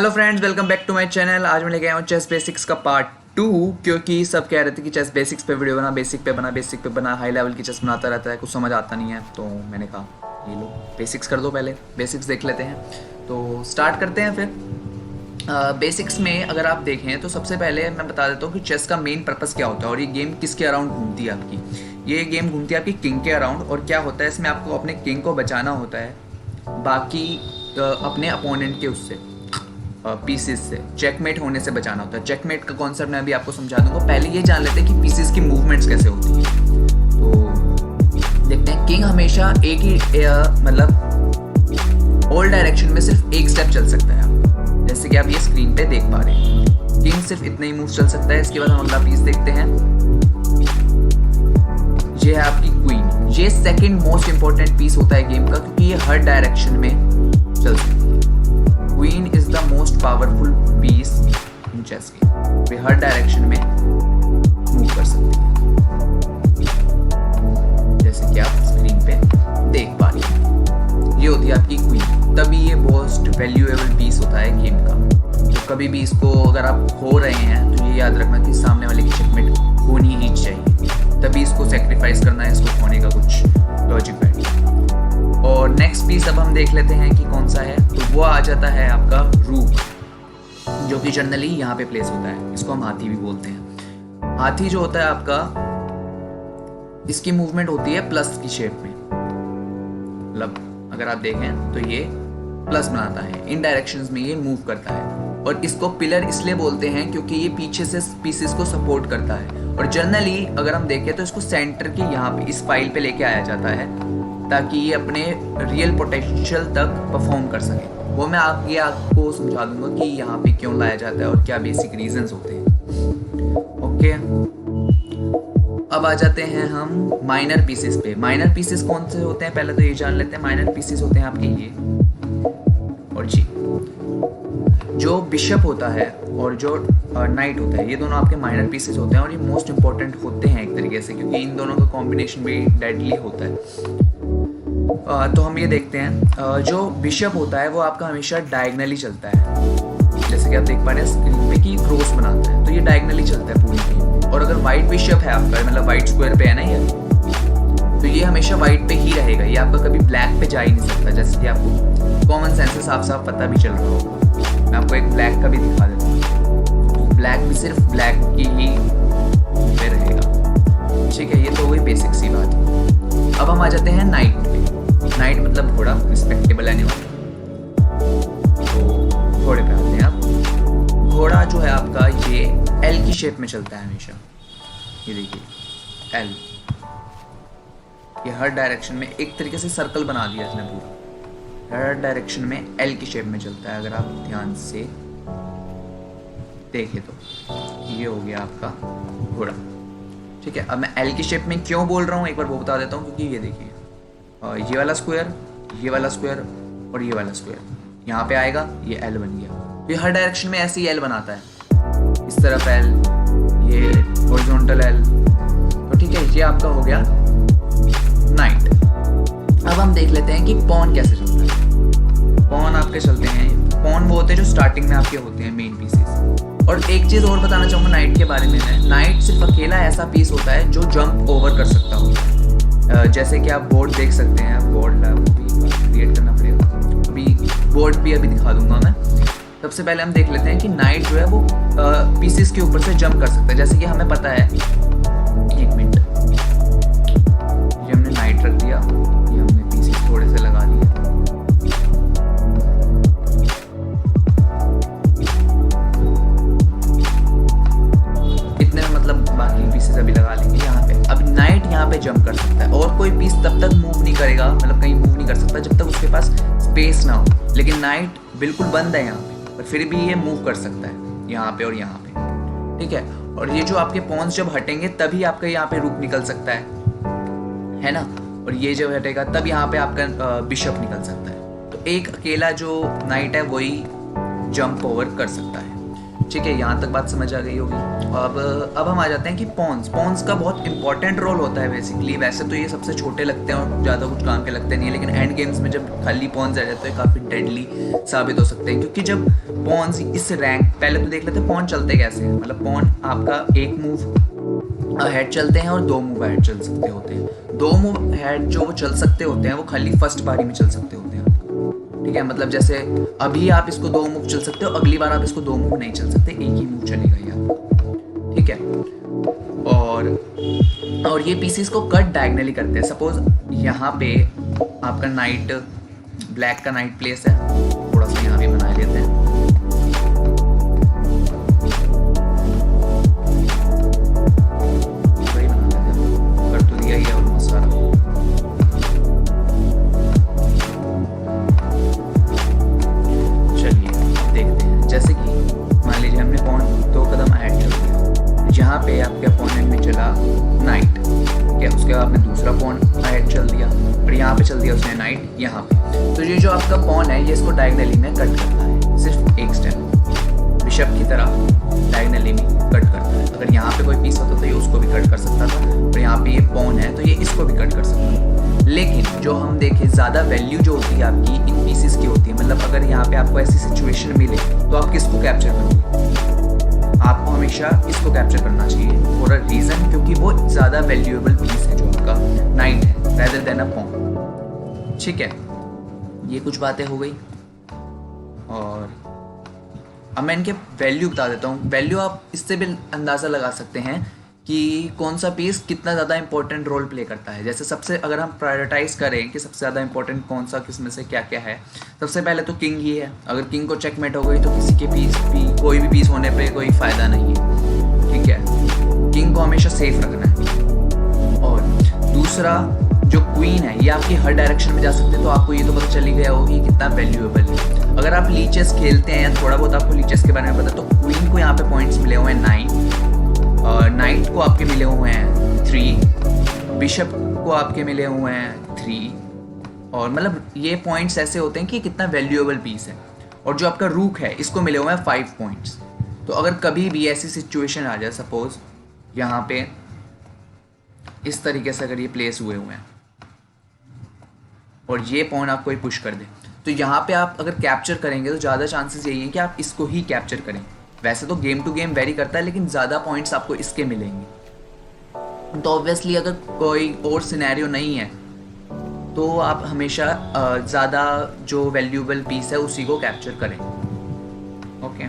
Hello friends, welcome back to my channel. आज मैं लेके आया हूँ चेस बेसिक्स का पार्ट 2, क्योंकि सब कह रहे थे कि चेस बेसिक्स पे वीडियो बना, बेसिक पे बना। हाई लेवल की चेस बनाता रहता है, कुछ समझ आता नहीं है, तो मैंने कहा ये लो बेसिक्स कर दो, पहले बेसिक्स देख लेते हैं। तो स्टार्ट करते हैं फिर। बेसिक्स में अगर आप देखें तो सबसे पहले मैं बता देता हूँ कि चेस का मेन पर्पस क्या होता है और ये गेम किसके अराउंड घूमती है आपकी। ये गेम घूमती है आपकी किंग के अराउंड। और क्या होता है इसमें, आपको अपने किंग को बचाना होता है बाकी अपने अपोनेंट के उससे पीसेस से, चेकमेट होने से बचाना होता है। चेकमेट का कॉन्सेप्ट मैं अभी आपको समझा दूंगा। पहले ये जान लेते हैं कि पीसेस की मूवमेंट्स कैसे होती है। तो देखते हैं, किंग हमेशा एक ही मतलब ऑल डायरेक्शन में सिर्फ एक स्टेप चल सकता है, जैसे कि आप ये स्क्रीन पे देख पा रहे हैं। किंग सिर्फ इतने ही मूव चल सकता है। इसके बाद हम अगला पीस देखते हैं, ये है आपकी क्वीन। ये सेकंड मोस्ट इंपॉर्टेंट पीस होता है गेम का, क्योंकि ये हर डायरेक्शन में चल सकती है। Queen is the most powerful piece in chess game. वे हर डायरेक्शन में मूव कर सकती है, जैसे कि आप स्क्रीन पे देख पा रहे हैं। ये होती है आपकी क्वीन, तभी ये मोस्ट वैल्यूएबल पीस होता है गेम का। तो कभी भी इसको अगर आप खो रहे हैं तो ये याद रखना कि सामने वाले की चेकमेट होनी ही चाहिए, तभी इसको सेक्रीफाइस करना है, इसको खोने का कुछ लॉजिक बैठ। और नेक्स्ट पीस अब हम देख लेते हैं कि कौन सा है। तो वो आ जाता है आपका रूक, जो कि जनरली यहाँ पे प्लेस होता है। इसको हम हाथी भी बोलते हैं। हाथी जो होता है आपका, इसकी मूवमेंट होती है प्लस की शेप में। मतलब अगर आप देखें तो ये प्लस बनाता है, इन डायरेक्शंस में ये मूव करता है। और इसको पिलर इसलिए बोलते हैं क्योंकि ये पीछे से पीसेस को सपोर्ट करता है। और जनरली अगर हम देखें तो इसको सेंटर की यहाँ पे इस फाइल पे लेके आया जाता है, ताकि ये अपने रियल पोटेंशियल तक परफॉर्म कर सके। वो मैं आगे आपको समझा दूंगा कि यहाँ पे क्यों लाया जाता है और क्या बेसिक रीजंस होते हैं। ओके, अब आ जाते हैं हम माइनर पीसेस पे। माइनर पीसेस कौन से होते हैं पहले तो ये जान लेते हैं। माइनर पीसेस होते हैं आपके ये और जी। जो बिशप होता है और जो नाइट होता है, ये दोनों आपके माइनर पीसेस होते हैं और ये मोस्ट इंपॉर्टेंट होते हैं एक तरीके से, क्योंकि इन दोनों का कॉम्बिनेशन भी डेडली होता है। तो हम ये देखते हैं, जो बिशप होता है वो आपका हमेशा डायगनली चलता है, जैसे कि आप देख पा रहे हैं स्क्रीन पे कि क्रॉस बनाता है, तो ये डायगनली चलता है पूरी गेम। और अगर वाइट बिशप है आपका, मतलब वाइट स्क्वायर पे है ना ये, तो ये हमेशा वाइट पे ही रहेगा, ये आपका कभी ब्लैक पे जा ही नहीं सकता। जैसे कि आपको कॉमन सेंस से साफ साफ पता भी चल रहा होगा। मैं आपको एक ब्लैक का भी दिखा देता हूँ। ब्लैक भी सिर्फ ब्लैक की ही पे रहेगा। ठीक है, ये तो वही बेसिक सी बात। अब हम आ जाते हैं नाइट पे। नाइट मतलब घोड़ा, रिस्पेक्टेबल एनिमल। तो घोड़े पे आते हैं आप। घोड़ा जो है आपका, ये एल की शेप में चलता है हमेशा। ये देखिए एल, ये हर डायरेक्शन में एक तरीके से सर्कल बना दिया इसने पूरा। हर डायरेक्शन में एल की शेप में चलता है, अगर आप ध्यान से देखें तो। ये हो गया आपका घोड़ा। ठीक है, अब मैं एल की शेप में क्यों बोल रहा हूँ एक बार वो बता देता हूँ। क्योंकि ये देखिए, ये वाला स्क्वायर, ये वाला स्क्वायर और ये वाला स्क्वायर यहाँ पे आएगा, ये एल बन गया। तो ये हर डायरेक्शन में ऐसे ही एल बनाता है। इस तरफ एल, ये हॉरिजॉन्टल एल। तो ठीक है, ये आपका हो गया नाइट। अब हम देख लेते हैं कि पॉन कैसे चलता है। पॉन आपके चलते हैं, पॉन वो होते हैं जो स्टार्टिंग में आपके होते हैं मेन पीसेस। और एक चीज़ और बताना चाहूँगा नाइट के बारे में। नाइट सिर्फ अकेला ऐसा पीस होता है जो जंप ओवर कर सकता हो। जैसे कि आप बोर्ड देख सकते हैं, बोर्ड क्रिएट करना पड़ेगा, अभी बोर्ड भी अभी दिखा दूंगा मैं। सबसे पहले हम देख लेते हैं कि नाइट जो है वो पीसेस के ऊपर से जंप कर सकता है। जैसे कि हमें पता है, एक मिनट, ये हमने नाइट रख दिया, ये हमने पीसेस थोड़े से लगा दिए। इतने में मतलब बाकी पीसेस अभी लगा लेंगे यहाँ पे। अब नाइट यहाँ पे जंप कर सकता है और कोई पीस तब तक मूव नहीं करेगा, मतलब कहीं मूव नहीं कर सकता जब तक उसके पास स्पेस ना हो। लेकिन नाइट बिल्कुल बंद है यहाँ पे, पर फिर भी ये मूव कर सकता है यहाँ पे और यहाँ पे। ठीक है, और ये जो आपके पॉन्स जब हटेंगे तभी आपका यहाँ पे रूक निकल सकता है ना। और ये जब हटेगा तब यहाँ पे आपका बिशप निकल सकता है। तो एक अकेला जो नाइट है वही जंप ओवर कर सकता है। ठीक है, यहाँ तक बात समझ आ गई होगी। अब हम आ जाते हैं कि पॉन्स का बहुत इंपॉर्टेंट रोल होता है बेसिकली। वैसे तो ये सबसे छोटे लगते हैं और ज़्यादा कुछ काम के लगते नहीं है, लेकिन एंड गेम्स में जब खाली पॉन्स आ जाते हैं काफ़ी डेडली साबित हो सकते हैं। क्योंकि जब पॉन्स इस रैंक, पहले तो देख लेते हैं पॉन चलते कैसे हैं। मतलब पॉन आपका एक मूव हेड चलते हैं और 2 मूव हेड चल सकते होते हैं। 2 मूव हेड जो वो चल सकते होते हैं वो खाली फर्स्ट बारी में चल सकते होते हैं, ठीक है। मतलब जैसे अभी आप इसको 2 मूव चल सकते हो, अगली बार आप इसको 2 मूव नहीं चल सकते, एक ही मूव चलेगा ये, ठीक है। और ये पीसीस को कट डायगनली करते हैं। सपोज यहाँ पे आपका नाइट, ब्लैक का नाइट प्लेस है, थोड़ा सा यहाँ भी बना लेते हैं। वही बना लेते हैं, कर तो दिया ही है ऑलमोस्ट सारा। जैसे कि मान लीजिए हमने पॉन 2 कदम ऐड कर दिया, जहाँ पे आपके अपोनेंट में चला नाइट, ठीक है। उसके बाद आपने दूसरा पॉन ऐड चल दिया और यहाँ पे चल दिया उसने नाइट यहाँ पे। तो ये जो आपका पॉन है ये इसको डायगनली में कट करता है, सिर्फ एक स्टेप बिशप की तरह डायगनली में कट करता है। अगर यहाँ पे कोई पीस होता तो ये उसको भी कट कर सकता था, और यहाँ पे ये पॉन है तो ये इसको भी कट कर सकता था। लेकिन जो हम देखें ज़्यादा वैल्यू जो होती है आपकी इन पीसेस की होती है। मतलब अगर यहाँ पे आपको ऐसी सिचुएशन मिले तो आप किसको कैप्चर करोगे? आपको हमेशा इसको कैप्चर करना चाहिए फॉर अ रीज़न, क्योंकि वो ज़्यादा वैल्यूएबल पीस है जो आपका नाइट है रेदर देन अ पॉन, ठीक है। ये कुछ बातें हो गई और अब मैं इनके वैल्यू बता देता हूँ। वैल्यू आप इससे भी अंदाज़ा लगा सकते हैं कि कौन सा पीस कितना ज़्यादा इंपॉर्टेंट रोल प्ले करता है। जैसे सबसे अगर हम प्रायोरिटाइज करें कि सबसे ज़्यादा इंपॉर्टेंट कौन सा, किस में से क्या क्या है, सबसे पहले तो किंग ही है। अगर किंग को चेकमेट हो गई तो किसी के पीस भी, कोई भी पीस होने पे कोई फ़ायदा नहीं है, ठीक है। किंग को हमेशा सेफ रखना है। और दूसरा जो क्वीन है ये आपकी हर डायरेक्शन में जा सकते हैं, तो आपको ये तो पता चल ही गया होगा कि कितना वैल्यूएबल है। अगर आप लीचेस खेलते हैं या थोड़ा बहुत आपको लीचेस के बारे में पता, तो क्वीन को यहाँ पे पॉइंट्स मिले हुए हैं 9, और नाइट को आपके मिले हुए हैं 3, बिशप को आपके मिले हुए हैं 3, और मतलब ये पॉइंट्स ऐसे होते हैं कि कितना वैल्यूएबल पीस है। और जो आपका रूक है इसको मिले हुए हैं 5 पॉइंट्स। तो अगर कभी भी ऐसी सिचुएशन आ जाए, सपोज यहाँ पे इस तरीके से अगर ये प्लेस हुए हैं और ये पॉइंट आपको ही पुश कर दे, तो यहाँ पे आप अगर कैप्चर करेंगे तो ज़्यादा चांसेस यही है कि आप इसको ही कैप्चर करें। वैसे तो गेम टू गेम वेरी करता है, लेकिन ज़्यादा पॉइंट्स आपको इसके मिलेंगे। तो ऑब्वियसली अगर कोई और सिनेरियो नहीं है तो आप हमेशा ज़्यादा जो वैल्यूएबल पीस है उसी को कैप्चर करें। ओके,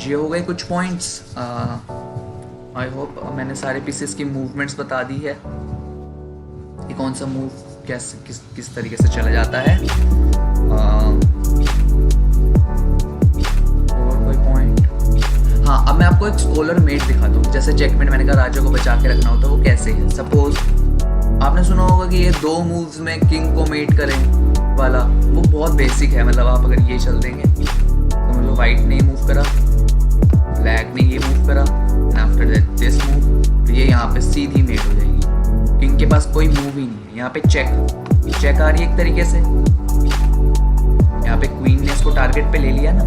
ये हो गए कुछ पॉइंट्स। आई होप मैंने सारे पीसेस की मूवमेंट्स बता दी है कि कौन सा मूव कैसे किस तरीके से चला जाता है। और कोई पॉइंट, हाँ, अब मैं आपको एक स्कॉलर मेट दिखाता हूँ। जैसे चेकमेट मैंने कहा राजा को बचा के रखना होता है, वो कैसे है। सपोज आपने सुना होगा कि ये 2 मूव्स में किंग को मेट करें वाला, वो बहुत बेसिक है। मतलब आप अगर ये चल देंगे तो मतलब वाइट ने मूव करा, ब्लैक ने ये मूव करा, and after that this move, ये यहाँ पे सीधी मेट हो जाएगी। किंग के पास कोई मूव ही नहीं है। यहाँ पे चेक आ रही है एक तरीके से, यहाँ पे क्वीन ने इसको टारगेट पे ले लिया ना,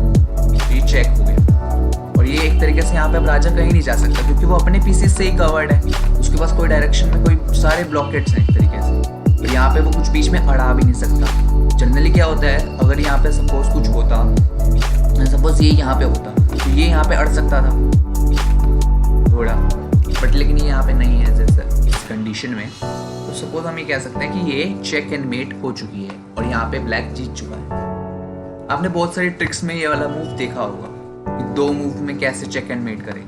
ये चेक हो गया। और ये एक तरीके से यहाँ पे अब राजा कहीं नहीं जा सकता क्योंकि वो अपने पीसेस से ही कवर्ड है। उसके पास कोई डायरेक्शन में कोई सारे ब्लॉकेट्स हैं एक तरीके से, और यहाँ पे वो कुछ बीच में अड़ा भी नहीं सकता। जनरली क्या होता है, अगर यहाँ पे सपोज कुछ होता, सपोज ये यहाँ पे होता तो ये यहाँ पे अड़ सकता था थोड़ा, बट लेकिन ये यहाँ पे नहीं है जैसे इस कंडीशन में। तो सपोज हम ये कह सकते हैं कि ये चेक एंड मेट हो चुकी है और यहाँ पे ब्लैक जीत चुका है। आपने बहुत सारी ट्रिक्स में ये वाला मूव देखा होगा कि 2 मूव में कैसे चेक एंड मेट करें,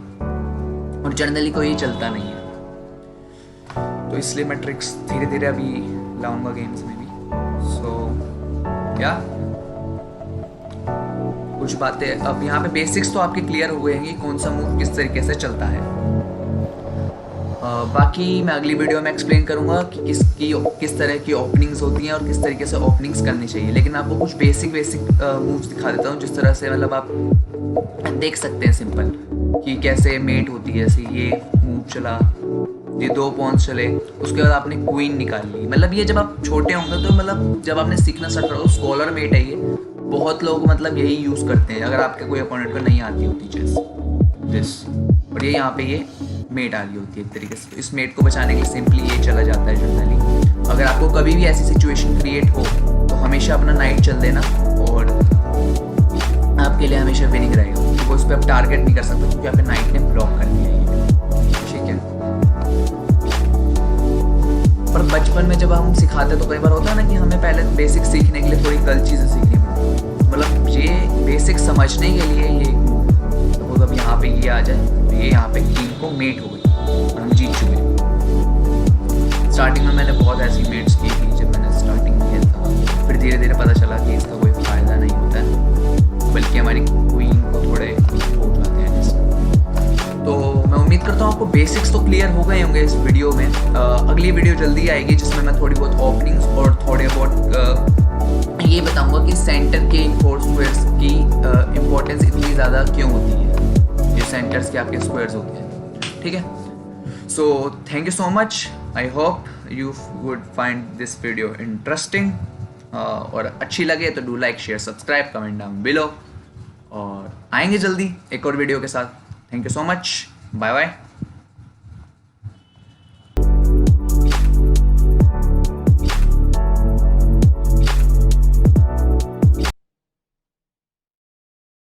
और जनरली कोई चलता नहीं है। तो इसलिए मैं ट्रिक्स धीरे धीरे अभी लाऊंगा गेम्स में भी। सो या कुछ बातें अब यहाँ पे बेसिक्स तो आपके क्लियर हो गए हैं कि कौन सा मूव किस तरीके से चलता है। बाकी मैं अगली वीडियो में एक्सप्लेन करूँगा कि किस तरह की ओपनिंग्स होती हैं और किस तरीके से ओपनिंग्स करनी चाहिए। लेकिन आपको कुछ बेसिक मूव्स दिखा देता हूँ जिस तरह से मतलब आप देख सकते हैं सिंपल कि कैसे मेट होती है। जैसे ये मूव चला, ये 2 पॉन्स चले, उसके बाद आपने क्वीन निकाल ली। मतलब ये जब आप छोटे होंगे तो मतलब जब आपने सीखना स्टार्ट करो, स्कॉलर मेट है ये, बहुत लोग मतलब यही यूज़ करते हैं अगर आपके कोई अपोनेंट को नहीं आती होती चेस दिस, और ये यहाँ पे ये मेट आ रही होती है एक तरीके से। इस मेट को बचाने के लिए सिंपली ये चला जाता है जनरली। अगर आपको कभी भी ऐसी सिचुएशन क्रिएट हो तो हमेशा अपना नाइट चल देना और आपके लिए हमेशा विनिंग रहेगा, क्योंकि उस पर आप टारगेट नहीं कर सकते क्योंकि आपके नाइट ने ब्लॉक कर दिया है, ठीक है। पर बचपन में जब हम सिखाते तो कई बार होता है ना कि हमें पहले बेसिक सीखने के लिए थोड़ी गलत चीज़ें सीखनी पड़ती, मतलब ये बेसिक समझने के लिए ये तो अब यहाँ पे ये आ जाए तो ये यहाँ पे किंग को मेट हो गई और हम जीत चुके। स्टार्टिंग में मैंने बहुत ऐसी मेट्स की थी जब मैंने स्टार्टिंग में खेलता, फिर धीरे धीरे पता चला कि इसका कोई फ़ायदा नहीं होता है, बल्कि हमारी क्वीन को थोड़े हो जाते हैं जिससे। तो मैं उम्मीद करता हूँ आपको बेसिक्स तो क्लियर हो गए होंगे इस वीडियो में। अगली वीडियो जल्दी आएगी जिसमें मैं थोड़ी बहुत ओपनिंग्स और थोड़े बहुत ये बताऊंगा कि सेंटर के इन 4 स्क्वायर्स की इम्पोर्टेंस इतनी ज़्यादा क्यों होती है, ये सेंटर्स के आपके स्क्वायर्स होते हैं, ठीक है। So thank you so much, I hope you would find this video interesting, और अच्छी लगे तो do like share subscribe comment down below, और आएंगे जल्दी एक और वीडियो के साथ। Thank you so much, bye bye.